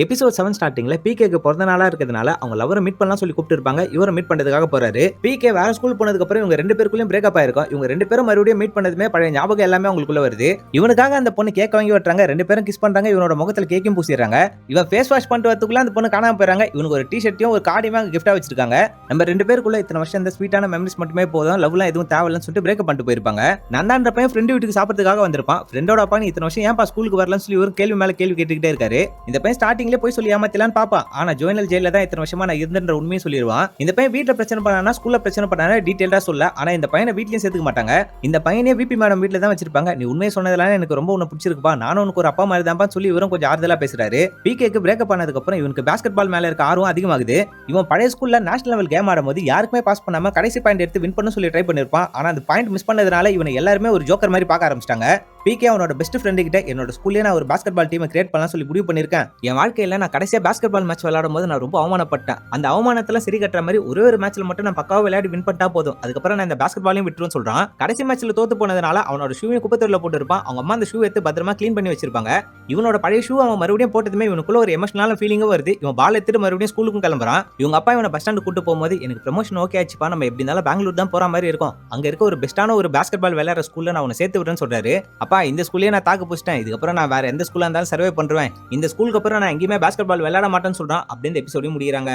Episode 7 ஸ்டார்டிங்ல பிகேக்கு பிறந்த நாளா இருக்கிறதுனால அவங்க லவரை மீட் பண்ணலாம் சொல்லி கூப்பிட்டு இருப்பாங்க. இவரை மீட் பண்றதுக்காக போறாரு. பிகே வேற ஸ்கூல் போனதுக்கு அப்புறம் இவங்க ரெண்டு பேருக்குள்ளயும் பிரேக்கப் ஆயிருக்கும். இவங்க ரெண்டு பேரும் மறுபடியும் மீட் பண்ணதுமே பழைய ஞாபகம் எல்லாமே அவங்களுக்குள்ள வருது. இவனுக்காக அந்த பொண்ணு கேக் வாங்கி விட்டுறாங்க. ரெண்டு பேரும் கிஸ் பண்றாங்க. இவனோட முகத்துல கேக்கும் பூசிடுறாங்க. இவன் ஃபேஸ் வாஷ் பண்ணிட்டு வரதுக்குள்ள அந்த பொண்ணு காணாம போறாங்க. இவனுக்கு ஒரு டி-ஷர்ட்டையும் ஒரு கார்டையும் அங்க கிஃப்டா வச்சிருக்காங்க. நம்ம ரெண்டு பேருக்குள்ள இத்தனை வருஷம் இந்த ஸ்வீட்டான மெமரிஸ் மட்டுமே போதும், லவ்லாம் எதுவும் தேவையில்லைன்னு சொல்லிட்டு பிரேக்கப் பண்ணிட்டு போயிருப்பாங்க. நந்தான்ற பையன் ஃப்ரெண்டு வீட்டுக்கு சாப்பிடுறதுக்காக வந்திருப்பான். ஃப்ரெண்டோட அப்பா நீ இத்தனை வருஷம் ஏன்பா ஸ்கூலுக்கு வரலன்னு சொல்லி ஒரு கேள்வி மேல கேள்வி கேட்டுக்கிட்டே இருக்காரு. இந்த பையன் ஸ்டார்டிங்ல போய் சொல்லி ஏமாத்தலான்னு பாப்பான். ஆனா ஜோயினல் ஜெயில தான் இத்தனை வருஷமா நான் இருந்தேன்ற உண்மையை சொல்லிடுவான். இந்த பையன் வீட்டுல பிரச்சனை பண்ணானா ஸ்கூல்ல பிரச்சனை பண்ணானா டீடைலா சொல்ல. ஆனா இந்த பையனை வீட்லயும் சேர்த்துக்க மாட்டாங்க. இந்த பையனே விபி மேடம் வீட்ல தான் வச்சிருப்பாங்க. நீ உண்மையை சொன்னதெல்லாம் எனக்கு ரொம்ப உன்னை பிடிச்சிருக்குப்பா, நானும் உனக்கு ஒரு அப்பா மாதிரி தான்ப்பா சொல்லி இவரும் கொஞ்சம் ஆறுதலா பேசுறாரு. பிகேக்கு பிரேக்கப் ஆனதுக்கு அப்புறம் இவனுக்கு பாஸ்கெட் பால் மேல இருக்க ஆர்வம் அதிகமாகுது. இவன் பழைய ஸ்கூல்ல நேஷனல் லெவல் கேம் ஆடும்போது யாருக்குமே பாஸ் பண்ணாம கடைசி பாயிண்ட் எடுத்து வின் பண்ண சொல்லி ட்ரை பண்ணிருப்பான். ஆனா அந்த பாயிண்ட் மிஸ் பண்ணதுனால இவனை எல்லாருமே ஒரு ஜோக்கர் மாதிரி பார்க்க ஆரம்பிச்சிட்டாங்க. பிகே அவனோட பெஸ்ட் ஃப்ரெண்டு கிட்ட என்னோட ஸ்கூல்லே நான் ஒரு பாஸ்கெட் பால் டீமை கிரியேட் பண்ணலாம் சொல்லி முடிவு பண்ணிருக்கேன். என் வாழ்க்கையில நான் கடைசியா பாஸ்கெட் பால் மேட்ச் விளையாடும் போது நான் ரொம்ப அவமானப்பட்டேன். அந்த அவமானத்துல சரி கட்டுற மாதிரி ஒரே ஒரு மேட்ச்ல மட்டும் நான் பக்காவா விளையாடி வின் பண்ணிட்டா போதும், அதுக்கப்புறம் நான் இந்த பாஸ்கெட் பாலையும் விட்டுருன்னு சொல்றான். கடைசி மேட்ச்ல தோத்து போனதுனால அவனோட ஷூவையும் குப்பத்தூர்ல போட்டு இருப்பான். அவங்க அம்மா அந்த ஷூ எடுத்து பத்திரமா கிளீன் பண்ணி வச்சிருப்பாங்க. இவனோட பழைய ஷூ அவன் மறுபடியும் போட்டதுமே இவனுக்குள்ள ஒரு எமோஷனலான ஃபீலிங்கும் வருது. இவன் பால் எடுத்துட்டு மறுபடியும் ஸ்கூலுக்கும் கிளம்புறான். இவங்க அப்பா இவனை பஸ் ஸ்டாண்டு கூட்டு போகும்போது எனக்கு ப்ரமோஷன் ஓகே ஆச்சுப்பா, நம்ம எப்படி இருந்தாலும் பெங்களூர் தான் போற மாதிரி இருக்கும், அங்க இருக்க ஒரு பெஸ்டான ஒரு பாஸ்கெட் பால் விளையாடுற ஸ்கூல்ல நான் உன்னை சேர்த்து விடுறேன்னு சொல்றாரு. அப்பா இந்த ஸ்கூல்லே நான் தாக்கு பிடிச்சிட்டேன், இதுக்கப்புறம் நான் வேற எந்த ஸ்கூல்ல இருந்தாலும் சர்வே பண்றேன், இந்த ஸ்கூலுக்கு அப்புறம் நான் எங்கேயுமே பாஸ்கெட் பால் விளையாட மாட்டேன்னு சொல்றான். அப்படின்னு எபிசோடையும் முடியறாங்க.